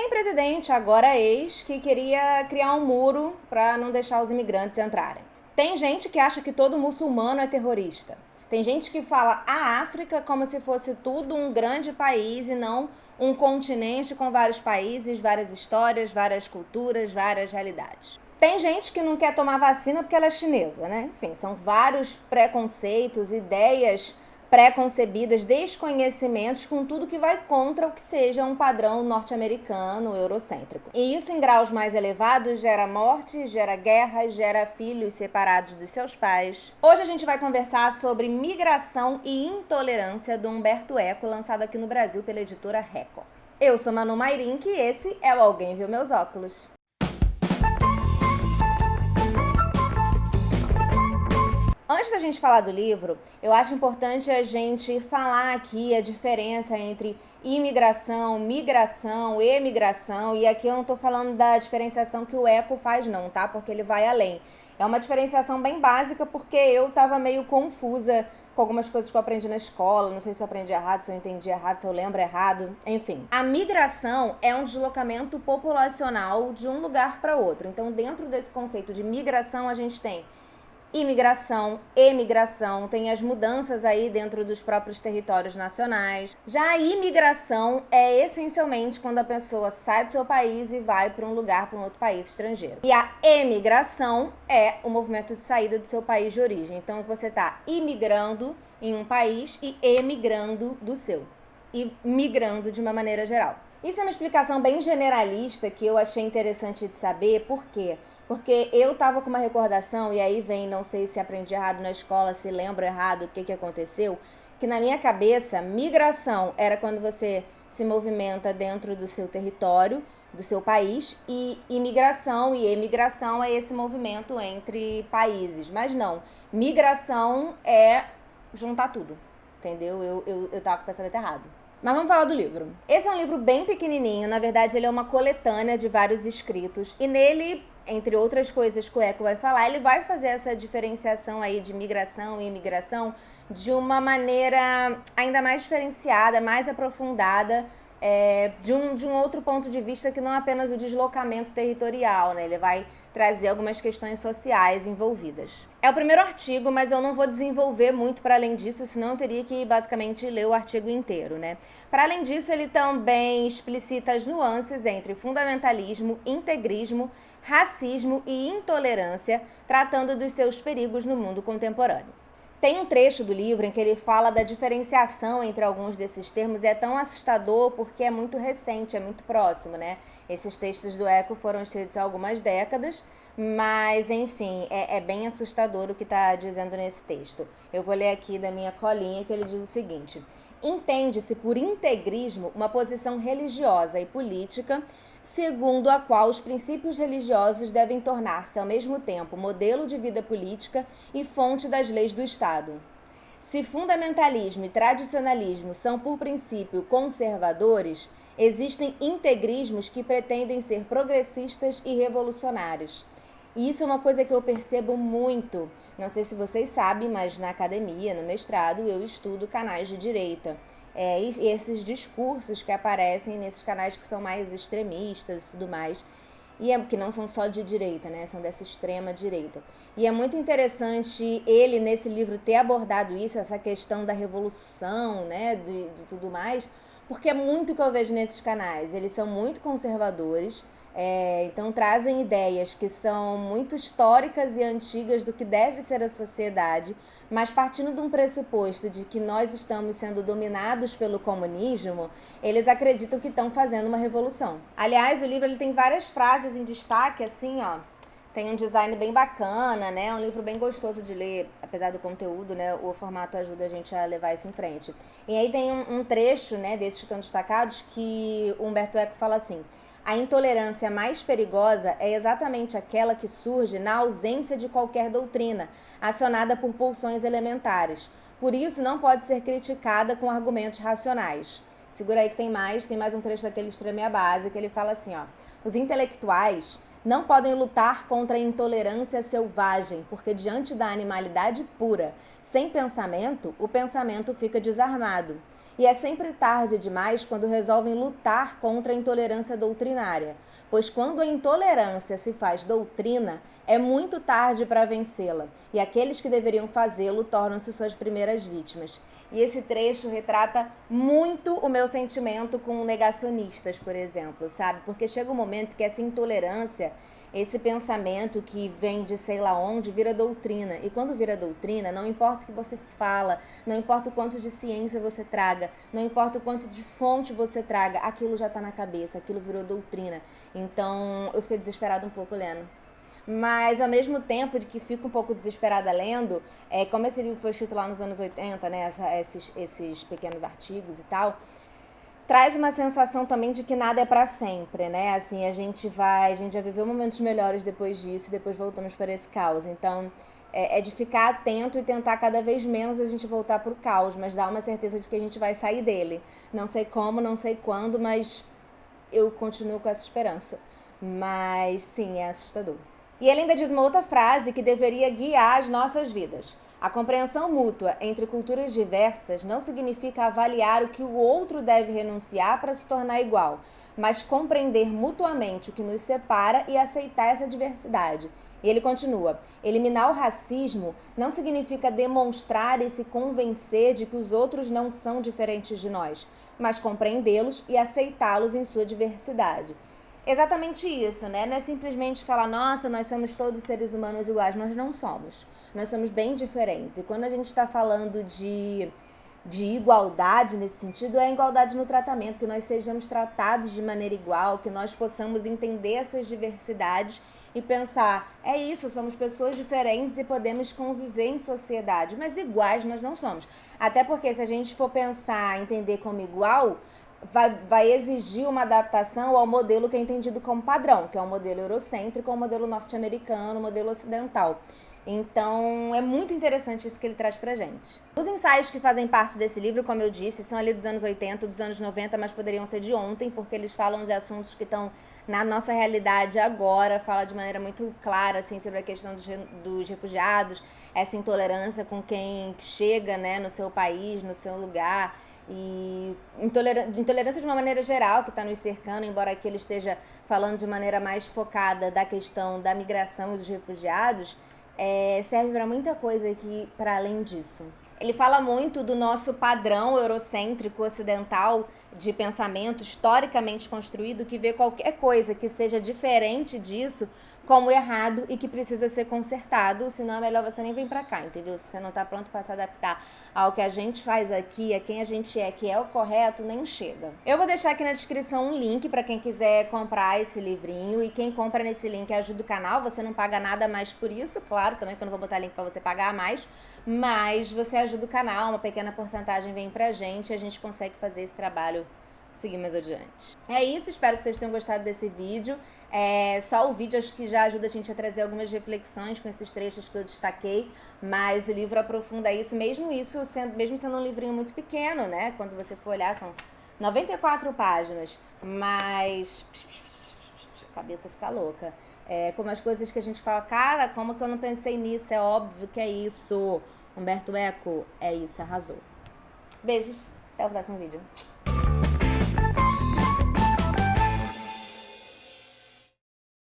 Tem presidente, agora ex, que queria criar um muro para não deixar os imigrantes entrarem. Tem gente que acha que todo muçulmano é terrorista. Tem gente que fala a África como se fosse tudo um grande país e não um continente com vários países, várias histórias, várias culturas, várias realidades. Tem gente que não quer tomar vacina porque ela é chinesa, né? Enfim, são vários preconceitos, ideias pré-concebidas, desconhecimentos com tudo que vai contra o que seja um padrão norte-americano, eurocêntrico. E isso em graus mais elevados gera morte, gera guerra, gera filhos separados dos seus pais. Hoje a gente vai conversar sobre Migração e Intolerância, do Humberto Eco, lançado aqui no Brasil pela editora Record. Eu sou Manu Mairink e esse é o Alguém Viu Meus Óculos. Antes da gente falar do livro, eu acho importante a gente falar aqui a diferença entre imigração, migração, emigração, e aqui eu não tô falando da diferenciação que o Eco faz não, tá? Porque ele vai além. É uma diferenciação bem básica porque eu tava meio confusa com algumas coisas que eu aprendi na escola, não sei se eu aprendi errado, se eu entendi errado, se eu lembro errado, enfim. A migração é um deslocamento populacional de um lugar para outro. Então, dentro desse conceito de migração, a gente tem imigração, emigração, tem as mudanças aí dentro dos próprios territórios nacionais. Já a imigração é essencialmente quando a pessoa sai do seu país e vai para um lugar, para um outro país estrangeiro. E a emigração é o movimento de saída do seu país de origem. Então você está imigrando em um país e emigrando do seu. E migrando de uma maneira geral. Isso é uma explicação bem generalista que eu achei interessante de saber. Por quê? Porque eu tava com uma recordação, e aí vem, não sei se aprendi errado na escola, se lembro errado o que aconteceu, que na minha cabeça, migração era quando você se movimenta dentro do seu território, do seu país, e imigração e emigração é esse movimento entre países. Mas não, migração é juntar tudo, entendeu? Eu tava com o pensamento errado. Mas vamos falar do livro. Esse é um livro bem pequenininho, na verdade ele é uma coletânea de vários escritos, e nele, entre outras coisas que o Eco vai falar, ele vai fazer essa diferenciação aí de migração e imigração de uma maneira ainda mais diferenciada, mais aprofundada, de um outro ponto de vista que não apenas o deslocamento territorial, né? Ele vai trazer algumas questões sociais envolvidas. É o primeiro artigo, mas eu não vou desenvolver muito para além disso, senão eu teria que basicamente ler o artigo inteiro, né? Para além disso, ele também explicita as nuances entre fundamentalismo, integrismo, racismo e intolerância, tratando dos seus perigos no mundo contemporâneo. Tem um trecho do livro em que ele fala da diferenciação entre alguns desses termos, e é tão assustador porque é muito recente, é muito próximo, né? Esses textos do Eco foram escritos há algumas décadas, mas, enfim, é bem assustador o que está dizendo nesse texto. Eu vou ler aqui da minha colinha que ele diz o seguinte: entende-se por integrismo uma posição religiosa e política segundo a qual os princípios religiosos devem tornar-se ao mesmo tempo modelo de vida política e fonte das leis do Estado. Se fundamentalismo e tradicionalismo são por princípio conservadores, existem integrismos que pretendem ser progressistas e revolucionários. E isso é uma coisa que eu percebo muito. Não sei se vocês sabem, mas na academia, no mestrado, eu estudo canais de direita. E esses discursos que aparecem nesses canais que são mais extremistas e tudo mais, que não são só de direita, né? São dessa extrema direita. E é muito interessante ele, nesse livro, ter abordado isso, essa questão da revolução, né? De tudo mais, porque é muito o que eu vejo nesses canais. Eles são muito conservadores, então trazem ideias que são muito históricas e antigas do que deve ser a sociedade, mas partindo de um pressuposto de que nós estamos sendo dominados pelo comunismo, eles acreditam que estão fazendo uma revolução. Aliás, o livro ele tem várias frases em destaque, assim, ó. Tem um design bem bacana, né? É um livro bem gostoso de ler, apesar do conteúdo, né? O formato ajuda a gente a levar isso em frente. E aí tem um trecho, né, desses que estão destacados, que o Humberto Eco fala assim: a intolerância mais perigosa é exatamente aquela que surge na ausência de qualquer doutrina, acionada por pulsões elementares. Por isso, não pode ser criticada com argumentos racionais. Segura aí que tem mais um trecho daquele Extremia Base, que ele fala assim, ó: os intelectuais não podem lutar contra a intolerância selvagem, porque diante da animalidade pura, sem pensamento, o pensamento fica desarmado. E é sempre tarde demais quando resolvem lutar contra a intolerância doutrinária, pois quando a intolerância se faz doutrina, é muito tarde para vencê-la, e aqueles que deveriam fazê-lo tornam-se suas primeiras vítimas. E esse trecho retrata muito o meu sentimento com negacionistas, por exemplo, sabe? Porque chega um momento que essa intolerância, esse pensamento que vem de sei lá onde, vira doutrina. E quando vira doutrina, não importa o que você fala, não importa o quanto de ciência você traga, não importa o quanto de fonte você traga, aquilo já tá na cabeça, aquilo virou doutrina. Então, eu fiquei desesperada um pouco lendo. Mas, ao mesmo tempo de que fico um pouco desesperada lendo, como esse livro foi escrito lá nos anos 80, né, esses pequenos artigos e tal, traz uma sensação também de que nada é pra sempre, né? Assim, a gente já viveu momentos melhores depois disso e depois voltamos para esse caos. Então, é de ficar atento e tentar cada vez menos a gente voltar pro caos, mas dar uma certeza de que a gente vai sair dele. Não sei como, não sei quando, mas eu continuo com essa esperança. Mas, sim, é assustador. E ele ainda diz uma outra frase que deveria guiar as nossas vidas. A compreensão mútua entre culturas diversas não significa avaliar o que o outro deve renunciar para se tornar igual, mas compreender mutuamente o que nos separa e aceitar essa diversidade. E ele continua: eliminar o racismo não significa demonstrar e se convencer de que os outros não são diferentes de nós, mas compreendê-los e aceitá-los em sua diversidade. Exatamente isso, né? Não é simplesmente falar, nossa, nós somos todos seres humanos iguais. Nós não somos. Nós somos bem diferentes. E quando a gente está falando de igualdade nesse sentido, é a igualdade no tratamento, que nós sejamos tratados de maneira igual, que nós possamos entender essas diversidades e pensar, é isso, somos pessoas diferentes e podemos conviver em sociedade, mas iguais nós não somos. Até porque se a gente for pensar, entender como igual, vai exigir uma adaptação ao modelo que é entendido como padrão, que é o modelo eurocêntrico, o modelo norte-americano, o modelo ocidental. Então, é muito interessante isso que ele traz pra gente. Os ensaios que fazem parte desse livro, como eu disse, são ali dos anos 80, dos anos 90, mas poderiam ser de ontem, porque eles falam de assuntos que estão na nossa realidade agora, fala de maneira muito clara, assim, sobre a questão dos refugiados, essa intolerância com quem chega, né, no seu país, no seu lugar, e intolerância de uma maneira geral que está nos cercando, embora aqui ele esteja falando de maneira mais focada da questão da migração e dos refugiados, serve para muita coisa aqui para além disso. Ele fala muito do nosso padrão eurocêntrico ocidental de pensamento historicamente construído, que vê qualquer coisa que seja diferente disso como errado e que precisa ser consertado, senão é melhor você nem vir pra cá, entendeu? Se você não tá pronto para se adaptar ao que a gente faz aqui, a quem a gente é, que é o correto, nem chega. Eu vou deixar aqui na descrição um link para quem quiser comprar esse livrinho, e quem compra nesse link ajuda o canal, você não paga nada mais por isso, claro, também que eu não vou botar link para você pagar mais, mas você ajuda o canal, uma pequena porcentagem vem pra gente e a gente consegue fazer esse trabalho seguir mais adiante. É isso, espero que vocês tenham gostado desse vídeo. Só o vídeo acho que já ajuda a gente a trazer algumas reflexões com esses trechos que eu destaquei, mas o livro aprofunda isso, mesmo sendo um livrinho muito pequeno, né? Quando você for olhar, são 94 páginas, mas a cabeça fica louca. Como as coisas que a gente fala, cara, como que eu não pensei nisso? É óbvio que é isso. Humberto Eco, é isso, arrasou. Beijos, até o próximo vídeo.